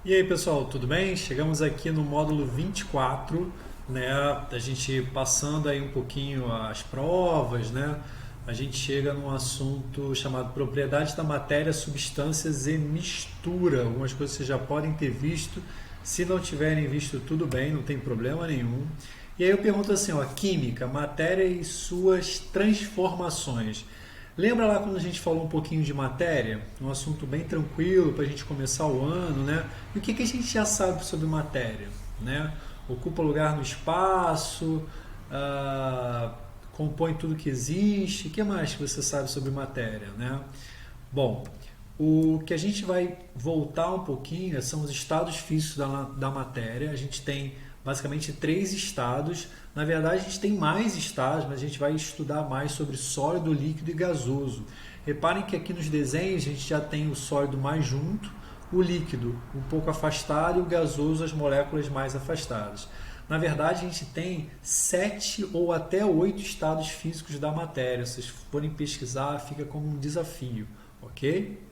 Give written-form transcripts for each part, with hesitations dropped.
E aí pessoal, tudo bem? Chegamos aqui no módulo 24, né? A gente passando aí um pouquinho as provas, né? A gente chega num assunto chamado propriedades da matéria, substâncias e mistura. Algumas coisas vocês já podem ter visto. Se não tiverem visto, tudo bem, não tem problema nenhum. E aí eu pergunto assim, ó, química, matéria e suas transformações. Lembra lá quando a gente falou um pouquinho de matéria? Um assunto bem tranquilo para a gente começar o ano, né? E o que a gente já sabe sobre matéria, né? Ocupa lugar no espaço, compõe tudo que existe. O que mais que você sabe sobre matéria, né? Bom, o que a gente vai voltar um pouquinho são os estados físicos da matéria. A gente tem basicamente três estados. Na verdade, a gente tem mais estados, mas a gente vai estudar mais sobre sólido, líquido e gasoso. Reparem que aqui nos desenhos a gente já tem o sólido mais junto, o líquido um pouco afastado e o gasoso as moléculas mais afastadas. Na verdade, a gente tem 7 ou até 8 estados físicos da matéria. Se vocês forem pesquisar, fica como um desafio, ok?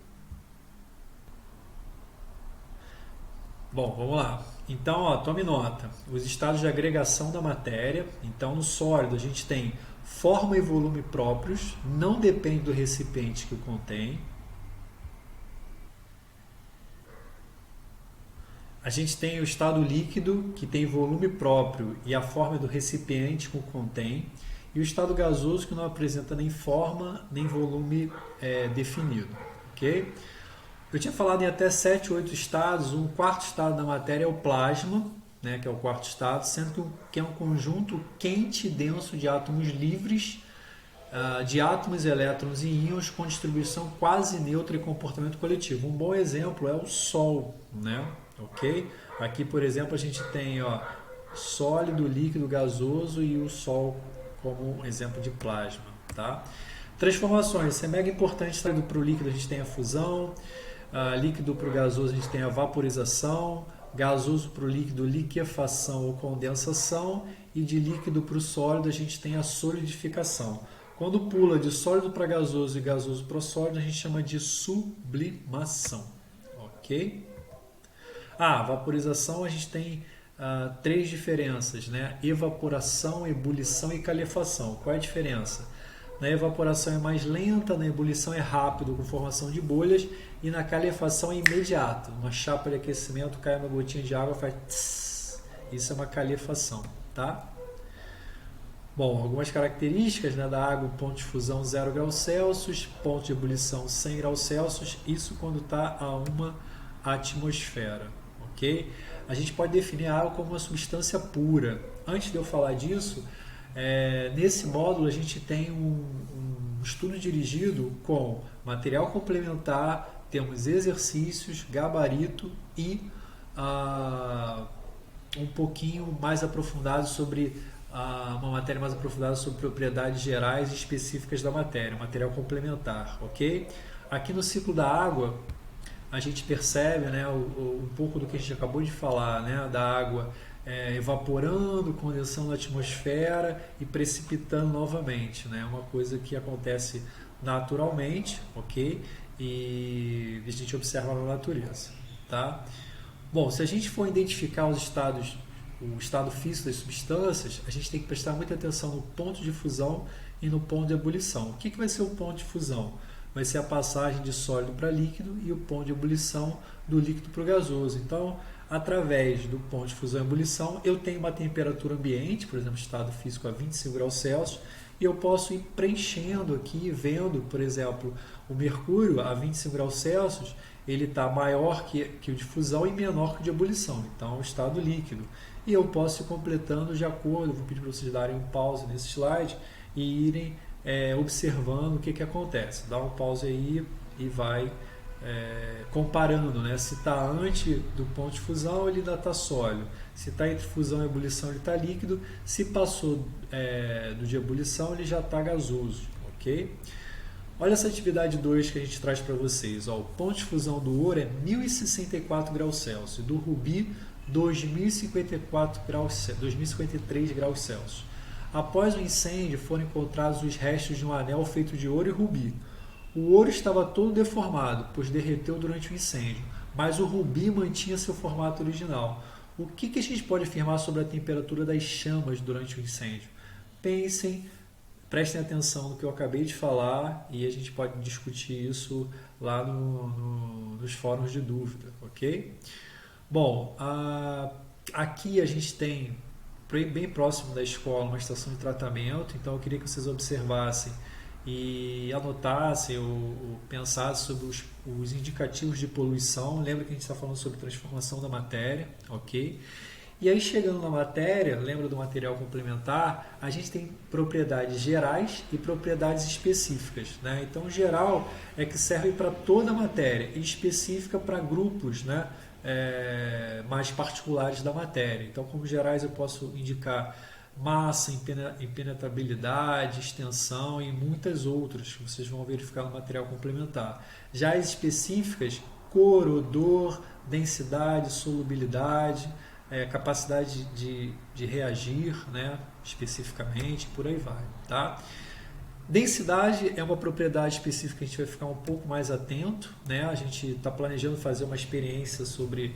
Bom, vamos lá. Então, ó, tome nota. Os estados de agregação da matéria. Então, no sólido a gente tem forma e volume próprios, não depende do recipiente que o contém. A gente tem o estado líquido, que tem volume próprio e a forma do recipiente que o contém. E o estado gasoso, que não apresenta nem forma nem volume definido. Ok? Eu tinha falado em até 7, 8 estados. Um quarto estado da matéria é o plasma, né, que é o quarto estado, sendo que é um conjunto quente e denso de átomos livres, de átomos, elétrons e íons com distribuição quase neutra e comportamento coletivo. Um bom exemplo é o Sol, né? Ok? Aqui, por exemplo, a gente tem sólido, líquido, gasoso e o Sol como exemplo de plasma. Tá? Transformações, isso é mega importante. Para o líquido a gente tem a fusão, líquido para o gasoso a gente tem a vaporização, gasoso para o líquido, liquefação ou condensação, e de líquido para o sólido a gente tem a solidificação. Quando pula de sólido para gasoso e gasoso para sólido, a gente chama de sublimação. Ok? Vaporização a gente tem três diferenças, né? Evaporação, ebulição e calefação. Qual é a diferença? Na evaporação é mais lenta, na ebulição é rápido, com formação de bolhas, e na calefação é imediato. Uma chapa de aquecimento cai uma gotinha de água, faz tss, isso é uma calefação, tá? Bom, algumas características, né, da água: ponto de fusão 0 graus Celsius, ponto de ebulição 100 graus Celsius, isso quando está a uma atmosfera, ok? A gente pode definir a água como uma substância pura. Antes de eu falar disso, nesse módulo a gente tem um estudo dirigido com material complementar, temos exercícios, gabarito e um pouquinho mais aprofundado sobre uma matéria mais aprofundada sobre propriedades gerais e específicas da matéria, material complementar, ok? Aqui no ciclo da água a gente percebe, né, um pouco do que a gente acabou de falar, né, da água evaporando, condensando na atmosfera e precipitando novamente, né? Uma coisa que acontece naturalmente, ok? E a gente observa na natureza, tá? Bom, se a gente for identificar os estados, o estado físico das substâncias, a gente tem que prestar muita atenção no ponto de fusão e no ponto de ebulição. O que vai ser o ponto de fusão? Vai ser a passagem de sólido para líquido, e o ponto de ebulição do líquido para o gasoso. Então, através do ponto de fusão e ebulição, eu tenho uma temperatura ambiente, por exemplo, estado físico a 25 graus Celsius, e eu posso ir preenchendo aqui, vendo, por exemplo, o mercúrio a 25 graus Celsius, ele está maior que o de fusão e menor que o de ebulição, então é um estado líquido. E eu posso ir completando de acordo, vou pedir para vocês darem um pause nesse slide e irem observando o que acontece. Dá um pause aí e vai comparando, né? Se está antes do ponto de fusão, ele ainda está sólido. Se está entre fusão e ebulição, ele está líquido. Se passou do de ebulição, ele já está gasoso, ok? Olha essa atividade 2 que a gente traz para vocês. O ponto de fusão do ouro é 1064 graus Celsius, do rubi 2053 graus Celsius. Após o incêndio, foram encontrados os restos de um anel feito de ouro e rubi. O ouro estava todo deformado, pois derreteu durante o incêndio, mas o rubi mantinha seu formato original. O que a gente pode afirmar sobre a temperatura das chamas durante o incêndio? Prestem atenção no que eu acabei de falar e a gente pode discutir isso lá nos fóruns de dúvida, ok? Bom, aqui a gente tem, bem próximo da escola, uma estação de tratamento, então eu queria que vocês observassem e anotassem ou pensassem sobre os indicativos de poluição. Lembra que a gente está falando sobre transformação da matéria, ok? E aí, chegando na matéria, lembra do material complementar, a gente tem propriedades gerais e propriedades específicas, né? Então, geral é que serve para toda a matéria e específica para grupos, né, mais particulares da matéria. Então, como gerais, eu posso indicar massa, impenetrabilidade, extensão e muitas outras que vocês vão verificar no material complementar. Já as específicas, cor, odor, densidade, solubilidade, capacidade de reagir, né, especificamente, por aí vai. Tá? Densidade é uma propriedade específica que a gente vai ficar um pouco mais atento, né? A gente está planejando fazer uma experiência sobre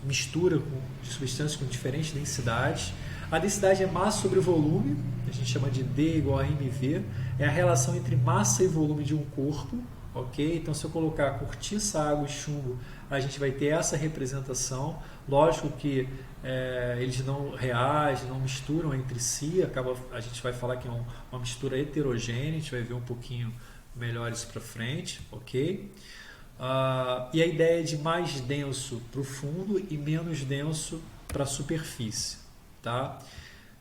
mistura de substâncias com diferentes densidades. A densidade é massa sobre volume, a gente chama de D igual a mV, é a relação entre massa e volume de um corpo, ok? Então, se eu colocar cortiça, água e chumbo, a gente vai ter essa representação. Lógico que eles não reagem, não misturam entre si, a gente vai falar que é uma mistura heterogênea, a gente vai ver um pouquinho melhor isso para frente, ok? E a ideia é de mais denso para o fundo e menos denso para a superfície, tá?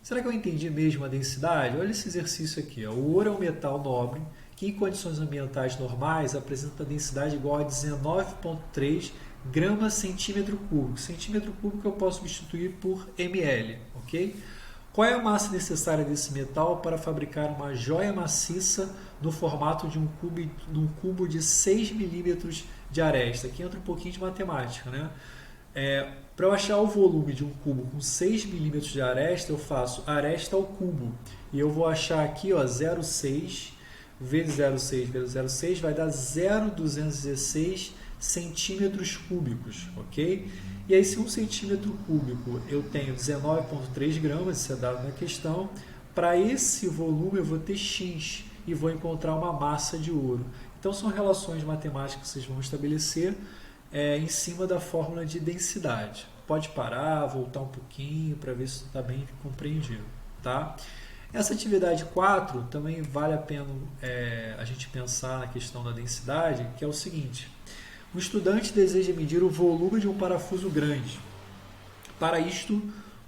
Será que eu entendi mesmo a densidade? Olha esse exercício aqui. Ó. O ouro é um metal nobre que, em condições ambientais normais, apresenta densidade igual a 19,3 gramas centímetro cúbico. Centímetro cúbico eu posso substituir por ml, ok? Qual é a massa necessária desse metal para fabricar uma joia maciça no formato de um cubo de 6 milímetros de aresta? Aqui entra um pouquinho de matemática, né? Para eu achar o volume de um cubo com 6 milímetros de aresta, eu faço aresta ao cubo. E eu vou achar aqui, ó, 0,6 vezes 0,6 vezes 0,6 vai dar 0,216 centímetros cúbicos, ok? E aí, se um centímetro cúbico eu tenho 19,3 gramas, isso é dado na questão, para esse volume eu vou ter X e vou encontrar uma massa de ouro. Então, são relações matemáticas que vocês vão estabelecer em cima da fórmula de densidade. Pode parar, voltar um pouquinho para ver se está bem compreendido, tá? Essa atividade 4 também vale a pena a gente pensar na questão da densidade, que é o seguinte: o estudante deseja medir o volume de um parafuso grande. Para isto,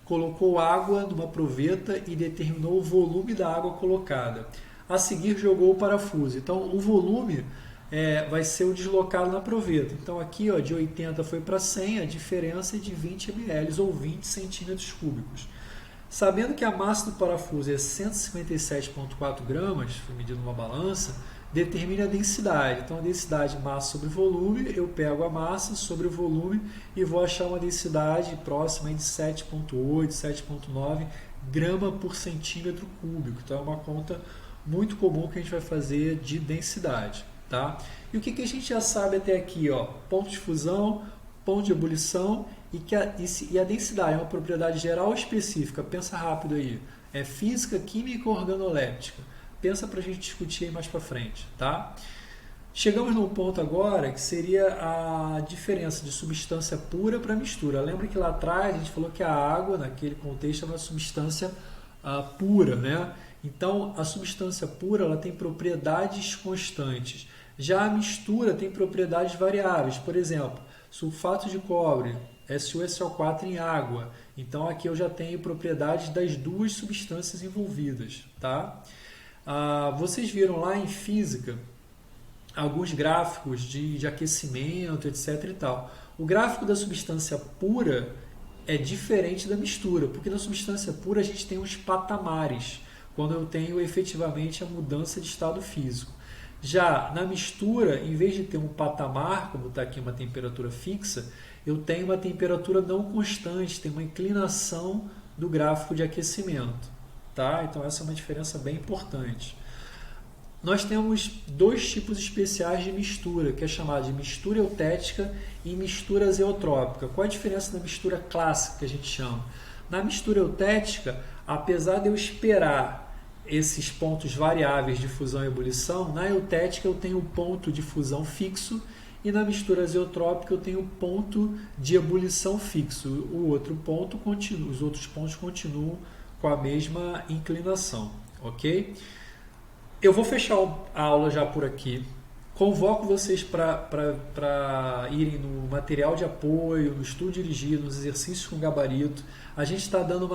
colocou água numa proveta e determinou o volume da água colocada. A seguir, jogou o parafuso. Então, o volume vai ser o deslocado na proveta. Então, aqui, ó, de 80 foi para 100, a diferença é de 20 ml ou 20 centímetros cúbicos. Sabendo que a massa do parafuso é 157,4 gramas, foi medido numa balança, determine a densidade. Então, a densidade massa sobre volume, eu pego a massa sobre o volume e vou achar uma densidade próxima de 7,8, 7,9 grama por centímetro cúbico. Então, é uma conta muito comum que a gente vai fazer de densidade. Tá? E o que a gente já sabe até aqui? Ó, ponto de fusão, ponto de ebulição e a densidade é uma propriedade geral ou específica? Pensa rápido aí. É física, química ou organoléptica? Pensa para a gente discutir aí mais para frente. Tá? Chegamos num ponto agora que seria a diferença de substância pura para mistura. Lembra que lá atrás a gente falou que a água, naquele contexto, é uma substância pura, né? Então, a substância pura ela tem propriedades constantes. Já a mistura tem propriedades variáveis. Por exemplo, sulfato de cobre, SuSO4 em água. Então, aqui eu já tenho propriedades das duas substâncias envolvidas. Tá? Vocês viram lá em física alguns gráficos de aquecimento, etc. e tal. O gráfico da substância pura é diferente da mistura, porque na substância pura a gente tem os patamares, quando eu tenho efetivamente a mudança de estado físico. Já na mistura, em vez de ter um patamar, como está aqui uma temperatura fixa, eu tenho uma temperatura não constante, tem uma inclinação do gráfico de aquecimento. Tá? Então essa é uma diferença bem importante. nós temos dois tipos especiais de mistura, que é chamada de mistura eutética e mistura azeotrópica. Qual a diferença da mistura clássica que a gente chama? Na mistura eutética, apesar de eu esperar esses pontos variáveis de fusão e ebulição, na eutética eu tenho ponto de fusão fixo e na mistura azeotrópica eu tenho ponto de ebulição fixo. O outro ponto continua, os outros pontos continuam com a mesma inclinação, ok? Eu vou fechar a aula já por aqui. Convoco vocês para irem no material de apoio, no estudo dirigido, nos exercícios com gabarito. A gente está dando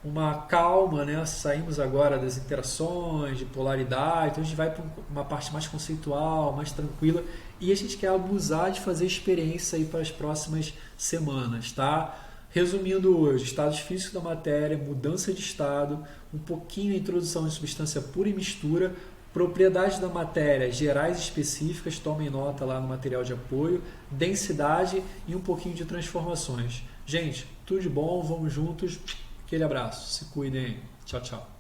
uma calma, né? Saímos agora das interações, de polaridade, então a gente vai para uma parte mais conceitual, mais tranquila, e a gente quer abusar de fazer experiência aí para as próximas semanas, tá? Resumindo hoje, estados físicos da matéria, mudança de estado, um pouquinho a introdução de substância pura e mistura, propriedades da matéria gerais e específicas, tomem nota lá no material de apoio, densidade e um pouquinho de transformações. Gente, tudo de bom, vamos juntos, aquele abraço, se cuidem, tchau, tchau.